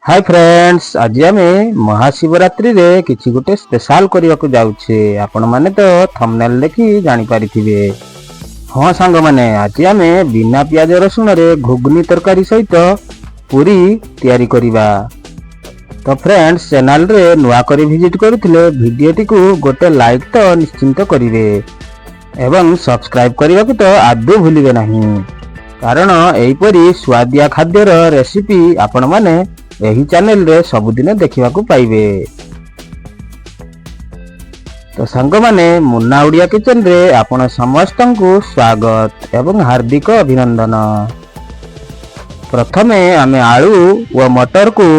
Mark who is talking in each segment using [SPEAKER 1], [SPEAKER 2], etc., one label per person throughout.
[SPEAKER 1] Hi friends, आज आम महाशिवरात्रि रे किछि गोटे स्पेशल करने को जाऊे। आपण माने तो थंबनेल देखि जानि पारिथिबे। हाँ सांग माने, आज आम बिना प्याज रसुण रे घुगनी तरकारी सहित पूरी तैयारी करिबा। तो फ्रेंड्स, चैनल रे नुआ करी विजिट करुथिले वीडियोटी को गोटे लाइक तो निश्चिंत करिवे एवं सब्सक्राइब करने को तो आदौ भूलिबे नहीं, कारण एहीपरी स्वादिया खाद्यर रेसिपी आपण माने यही चैनल रे सबुदिन देखा पाइबे। तो सांग माने, मुन्ना ओडिया किचन रे आपण समस्त को स्वागत एवं हार्दिक अभिनंदन। प्रथमे आमे आलू व मटर को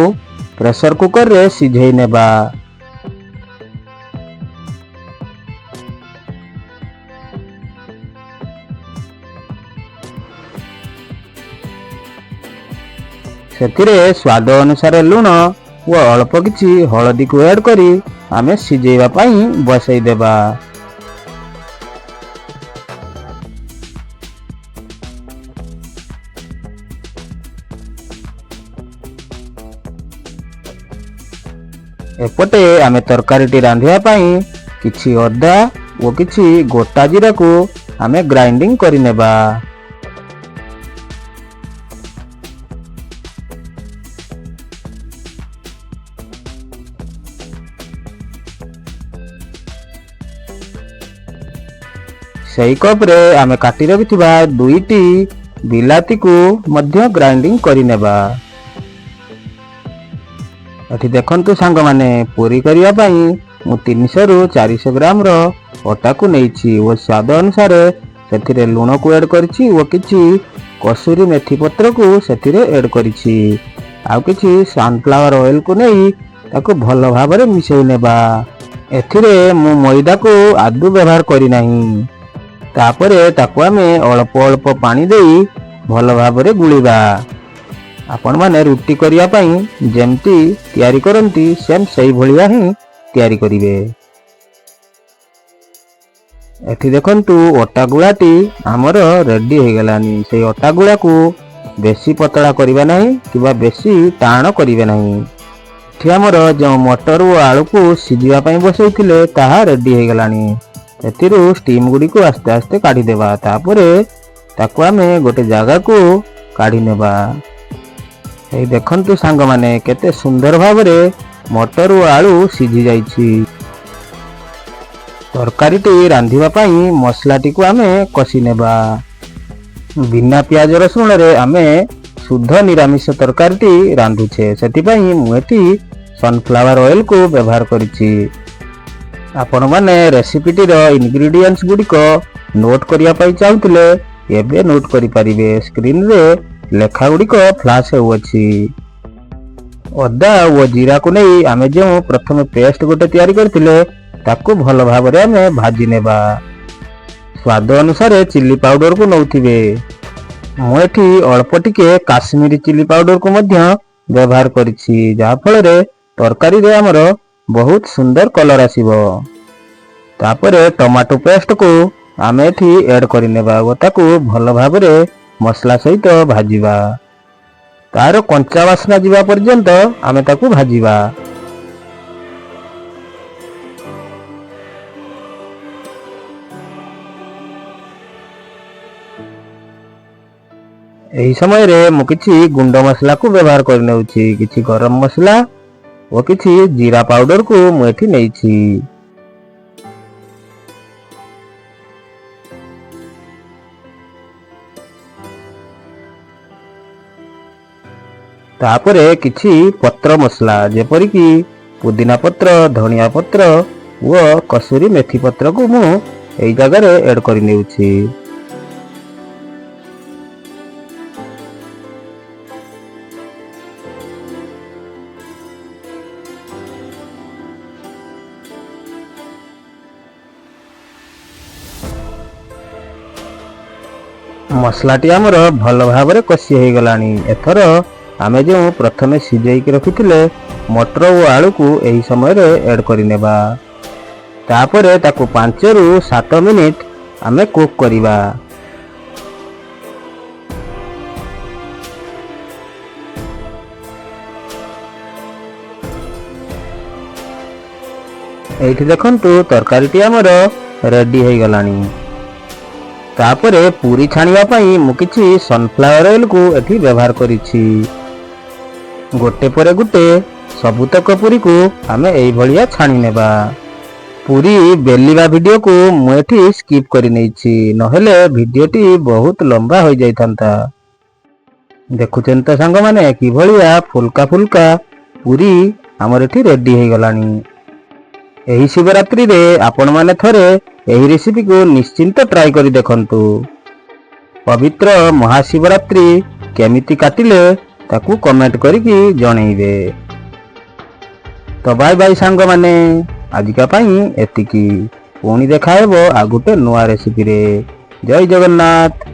[SPEAKER 1] प्रेशर कुकर रे सिझेई नेबा। सेतिरे स्वाद अनुसार लुण व अल्प किछि हळदी को ऐड करी आमे सिझेइबा पई बसई देबा। एपटे आमे तरकारीटी रांधिबा पई किछि अदा व किछि गोटा जीरा को आमे ग्राइंडिंग करि नेबा। सही कप रे आमे काटी रखिथिबा दुईटी बिलाती को मध्य ग्राइंडिंग करि नेबा। एठी देखंतु सांग माने, पूरी करिया पई मु 300 रु 400 ग्राम रो आटा को नेइछि ओ स्वाद अनुसार सेथिरे लूण को ऐड करछि ओ किछि कसूरी मेथी पत्र को सेथिरे ऐड करछि। आ किछि सनफ्लावर ऑयल को नेई ताको भलो भाबरे मिसई नेबा। एथिरे मु मैदा को आदु व्यवहार करि नाही। तापरे ताको आमे अल्प अल्प पानी देई भलो भाबरे गुलिबा। आपण माने रुटी करिया पई जेमती तयारी करंती सेम सही भलिया ही तयारी करिवे। एठी देखंतु ओटा गुलाटी हमर रेडी हो गलानी। से ओटा गुला को बेसी पतला करिबा नाही किबा बेसी टाण करिवे नाही। एठी हमर जो मटर व आलू को सिझिबा पई बसैथिले ताहा रेडी हो गलानी। एथिरु स्टीम गुडी को आस्ते आस्ते काढी देबा। तापरे ताको आमे गोटे जगह को काढी नेबा। एई देखंतु सांग माने, केते सुंदर भाबरे मटर व आलू सिझी जाईछि। तरकारीटी रांधिबा पई मसलाटी को आमे कसी नेबा। बिना प्याज रसुण रे आमे शुद्ध निरामिष तरकारीटी रांधुछे, सेति पई मु एठी सनफ्लावर ऑयल को व्यवहार करिछि। आपण माने रेसिपीटी रो इंग्रेडिएंट्स गुडी को नोट करिया पई चाहुतले एबे नोट करि परिबे। स्क्रीन रे लेखा गुडी को फ्लैश होउछि। अदा व जीरा को नै आमे जे प्रथम पेस्ट गोटे तयारी करथिले ताको भलो भाबरे आमे भाजी नेबा। स्वाद अनुसार चिल्ली पाउडर को नौथिबे। मु एठी अल्प टिके काश्मीरी चिल्ली पाउडर को मध्य व्यवहार करिछि, जा फल रे तरकारी रे हमर बहुत सुंदर कलर आसीबो। तापरे टमाटो पेस्ट को आमे एठी ऐड करि नेबा ओ ताको भलो भाबरे मसला सहित भाजीबा। तार कंचा वासना जीवा पर्यंत आमे ताको भाजीबा। एही समय रे मु किछि गुंड मसला को व्यवहार करि नेउछि। किछि गरम मसला ओ किछि जीरा पाउडर को मु एठी नेइछि। तापरे किछि पत्र मसला जेपरि कि पुदीना पत्र, धनिया पत्र व कसूरी मेथी पत्र को मु एई जगह रे ऐड करि नेउछि। मसलाटी हमर भलो भाबरे कसी हो गलानी। एथर आमे जो प्रथमे सिझेई रखिथिले मटर व आलू को एही समय रे ऐड करि नेबा। तापरे ताको 5 रु 7 मिनिट आमे कुक करिबा। ଏଇଠି ଦେଖନ୍ତୁ ତରକାରୀଟି ଆମର ରେଡି ହେଇଗଲାଣି। ତାପରେ ପୁରୀ ଛାଣିବା ପାଇଁ ମୁଁ କିଛି ସନଫ୍ଲାୱାର ଅଏଲକୁ ଏଠି ବ୍ୟବହାର କରିଛି। ଗୋଟେ ପରେ ଗୋଟେ ସବୁତକ ପୁରୀକୁ ଆମେ ଏଇଭଳିଆ ଛାଣି ନେବା। ପୁରୀ ବେଲିବା ଭିଡିଓକୁ ମୁଁ ଏଠି ସ୍କିପ୍ କରି ନେଇଛି, ନହେଲେ ଭିଡିଓଟି ବହୁତ ଲମ୍ବା ହୋଇଯାଇଥାନ୍ତା। ଦେଖୁଛନ୍ତି ତ ସାଙ୍ଗମାନେ କିଭଳିଆ ଫୁଲକା ଫୁଲକା ପୁରୀ ଆମର ଏଠି ରେଡି ହେଇଗଲାଣି। ଏହି ଶିବରାତ୍ରିରେ ଆପଣମାନେ ଥରେ ଏହି ରେସିପିକୁ ନିଶ୍ଚିନ୍ତ ଟ୍ରାଏ କରି ଦେଖନ୍ତୁ। ପବିତ୍ର ମହାଶିବରାତ୍ରି କେମିତି କାଟିଲେ ତାକୁ କମେଣ୍ଟ କରିକି ଜଣେଇବେ। ତ ବାଇ ବାଇ ସାଙ୍ଗମାନେ, ଆଜିକା ପାଇଁ ଏତିକି। ପୁଣି ଦେଖା ହେବ ଆଉ ଗୋଟେ ନୂଆ ରେସିପିରେ। ଜୟ ଜଗନ୍ନାଥ।